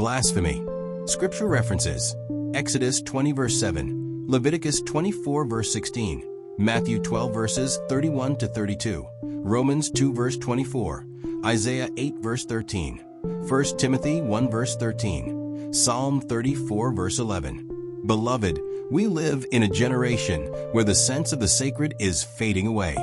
Blasphemy. Scriptural References. Exodus 20 verse 7, Leviticus 24 verse 16, Matthew 12 verses 31 to 32, Romans 2 verse 24, Isaiah 8 verse 13, 1 Timothy 1 verse 13, Psalm 34 verse 11. Beloved, we live in a generation where the sense of the sacred is fading away.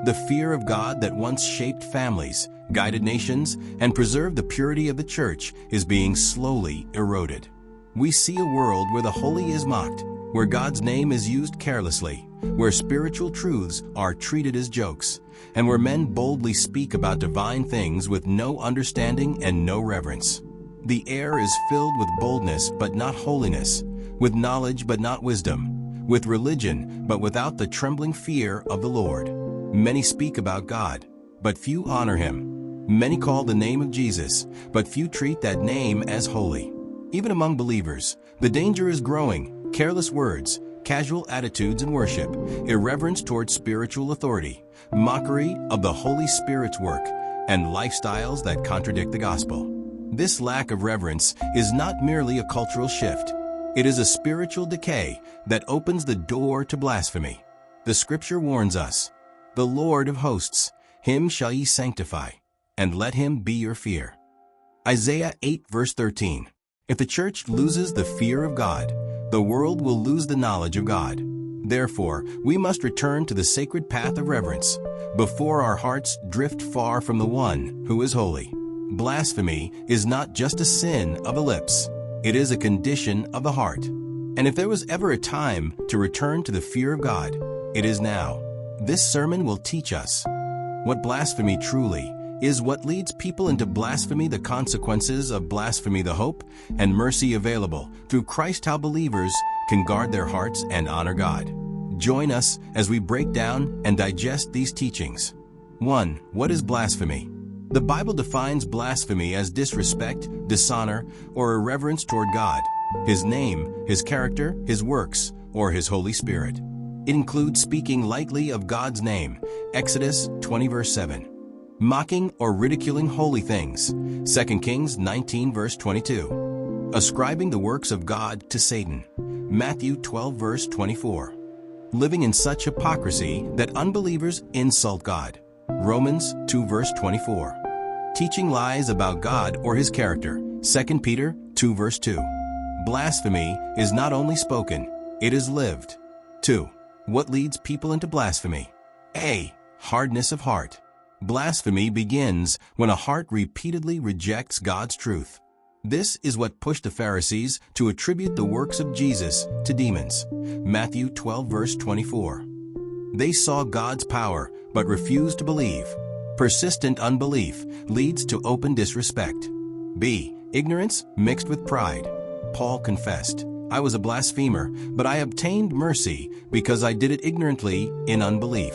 The fear of God that once shaped families, guided nations, and preserved the purity of the church is being slowly eroded. We see a world where the holy is mocked, where God's name is used carelessly, where spiritual truths are treated as jokes, and where men boldly speak about divine things with no understanding and no reverence. The air is filled with boldness but not holiness, with knowledge but not wisdom, with religion but without the trembling fear of the Lord. Many speak about God, but few honor Him. Many call the name of Jesus, but few treat that name as holy. Even among believers, the danger is growing. Careless words, casual attitudes in worship, irreverence towards spiritual authority, mockery of the Holy Spirit's work, and lifestyles that contradict the gospel. This lack of reverence is not merely a cultural shift. It is a spiritual decay that opens the door to blasphemy. The Scripture warns us, "The Lord of hosts, Him shall ye sanctify, and let Him be your fear." Isaiah 8 verse 13. If the church loses the fear of God, the world will lose the knowledge of God. Therefore, we must return to the sacred path of reverence before our hearts drift far from the one who is holy. Blasphemy is not just a sin of the lips. It is a condition of the heart. And if there was ever a time to return to the fear of God, it is now. This sermon will teach us what blasphemy truly is, what leads people into blasphemy, the consequences of blasphemy, the hope and mercy available through Christ, how believers can guard their hearts and honor God. Join us as we break down and digest these teachings. 1. What is blasphemy? The Bible defines blasphemy as disrespect, dishonor, or irreverence toward God, His name, His character, His works, or His Holy Spirit. It includes speaking lightly of God's name, Exodus 20 verse 7. Mocking or ridiculing holy things, 2 Kings 19 verse 22. Ascribing the works of God to Satan, Matthew 12 verse 24. Living in such hypocrisy that unbelievers insult God, Romans 2 verse 24. Teaching lies about God or His character, 2 Peter 2 verse 2. Blasphemy is not only spoken, it is lived. 2. What leads people into blasphemy? A. Hardness of heart. Blasphemy begins when a heart repeatedly rejects God's truth. This is what pushed the Pharisees to attribute the works of Jesus to demons. Matthew 12 verse 24. They saw God's power but refused to believe. Persistent unbelief leads to open disrespect. B. Ignorance mixed with pride. Paul confessed, "I was a blasphemer, but I obtained mercy because I did it ignorantly in unbelief."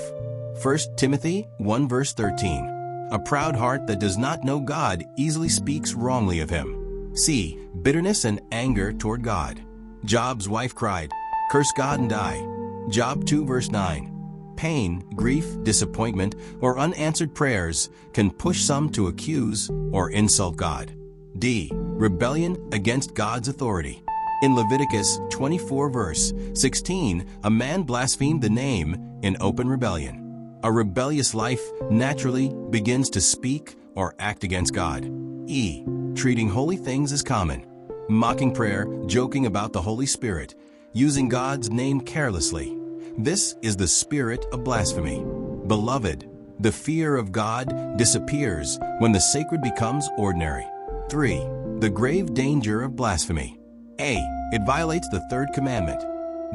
1 Timothy 1 verse 13. A proud heart that does not know God easily speaks wrongly of Him. C. Bitterness and anger toward God. Job's wife cried, "Curse God and die." Job 2 verse 9. Pain, grief, disappointment, or unanswered prayers can push some to accuse or insult God. D. Rebellion against God's authority. In Leviticus 24 verse 16, a man blasphemed the name in open rebellion. A rebellious life naturally begins to speak or act against God. E. Treating holy things as common. Mocking prayer, joking about the Holy Spirit, using God's name carelessly. This is the spirit of blasphemy. Beloved, the fear of God disappears when the sacred becomes ordinary. 3. The grave danger of blasphemy. A. It violates the third commandment.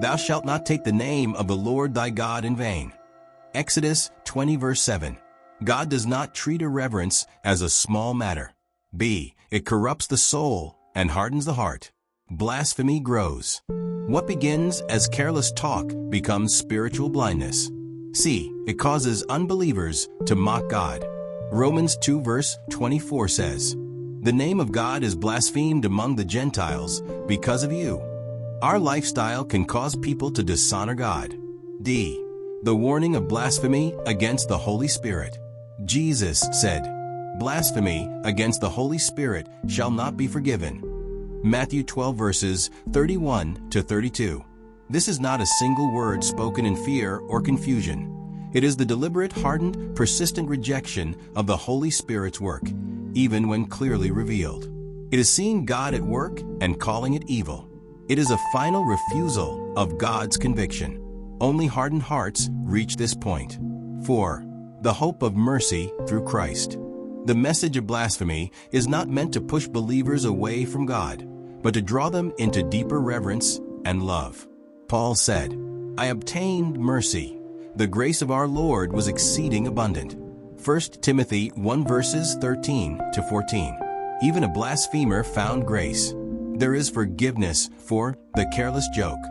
Thou shalt not take the name of the Lord thy God in vain. Exodus 20 verse 7. God does not treat irreverence as a small matter. B. It corrupts the soul and hardens the heart. Blasphemy grows. What begins as careless talk becomes spiritual blindness. C. It causes unbelievers to mock God. Romans 2 verse 24 says, "The name of God is blasphemed among the Gentiles because of you." Our lifestyle can cause people to dishonor God. D. The warning of blasphemy against the Holy Spirit. Jesus said, "Blasphemy against the Holy Spirit shall not be forgiven." Matthew 12 verses 31 to 32. This is not a single word spoken in fear or confusion. It is the deliberate, hardened, persistent rejection of the Holy Spirit's work, even when clearly revealed. It is seeing God at work and calling it evil. It is a final refusal of God's conviction. Only hardened hearts reach this point. 4. The hope of mercy through Christ. The message of blasphemy is not meant to push believers away from God, but to draw them into deeper reverence and love. Paul said, "I obtained mercy. The grace of our Lord was exceeding abundant." 1 Timothy 1 verses 13 to 14. Even a blasphemer found grace. There is forgiveness for the careless joke,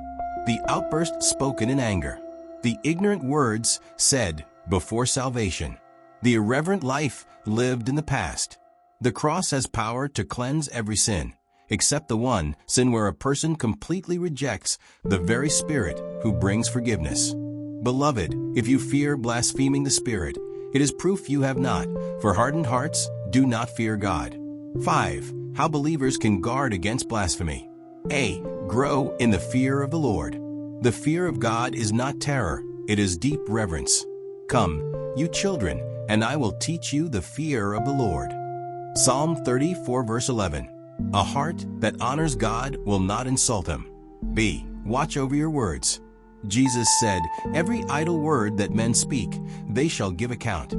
the outburst spoken in anger, the ignorant words said before salvation, the irreverent life lived in the past. The cross has power to cleanse every sin, except the one sin where a person completely rejects the very Spirit who brings forgiveness. Beloved, if you fear blaspheming the Spirit, it is proof you have not, for hardened hearts do not fear God. 5. How believers can guard against blasphemy. A. Grow in the fear of the Lord. The fear of God is not terror, it is deep reverence. Come, you children, and I will teach you the fear of the Lord. Psalm 34 verse 11. A heart that honors God will not insult him. B. Watch over your words. Jesus said, "Every idle word that men speak, they shall give account."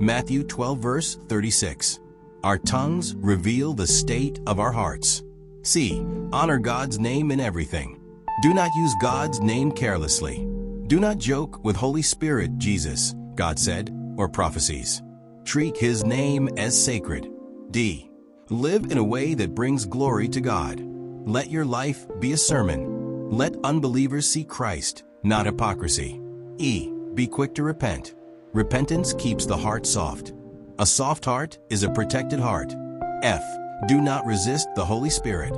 Matthew 12 verse 36. Our tongues reveal the state of our hearts. C. Honor God's name in everything. Do not use God's name carelessly. Do not joke with Holy Spirit, Jesus, God said, or prophecies. Treat His name as sacred. D. Live in a way that brings glory to God. Let your life be a sermon. Let unbelievers see Christ, not hypocrisy. E. Be quick to repent. Repentance keeps the heart soft. A soft heart is a protected heart. F. Do not resist the Holy Spirit.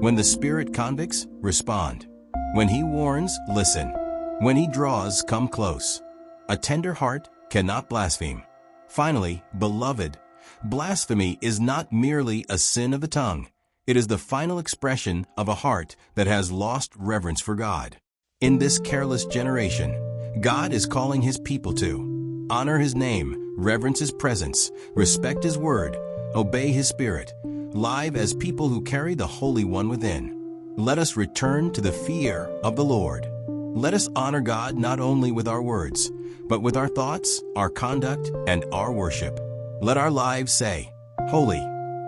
When the Spirit convicts, respond. When He warns, listen. When He draws, come close. A tender heart cannot blaspheme. Finally, beloved, blasphemy is not merely a sin of the tongue. It is the final expression of a heart that has lost reverence for God. In this careless generation, God is calling His people to honor His name, reverence His presence, respect His word, obey His Spirit, live as people who carry the Holy One within. Let us return to the fear of the Lord. Let us honor God not only with our words, but with our thoughts, our conduct, and our worship. Let our lives say, "Holy,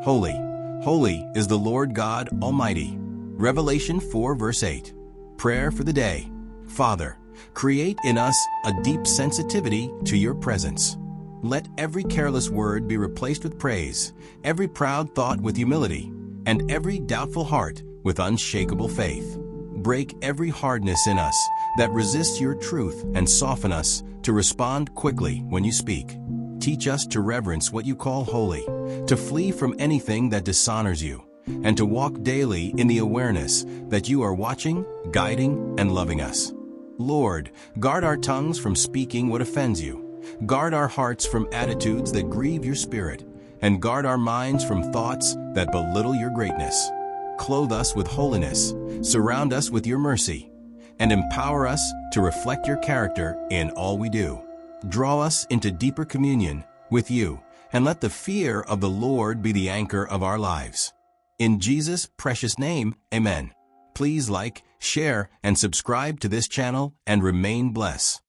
holy, holy is the Lord God Almighty." Revelation 4 verse 8. Prayer for the day. Father, create in us a deep sensitivity to your presence. Let every careless word be replaced with praise, every proud thought with humility, and every doubtful heart with unshakable faith. Break every hardness in us that resists your truth and soften us to respond quickly when you speak. Teach us to reverence what you call holy, to flee from anything that dishonors you, and to walk daily in the awareness that you are watching, guiding, and loving us. Lord, guard our tongues from speaking what offends you. Guard our hearts from attitudes that grieve your Spirit, and guard our minds from thoughts that belittle your greatness. Clothe us with holiness, surround us with your mercy, and empower us to reflect your character in all we do. Draw us into deeper communion with you, and let the fear of the Lord be the anchor of our lives. In Jesus' precious name, amen. Please like, share, and subscribe to this channel and remain blessed.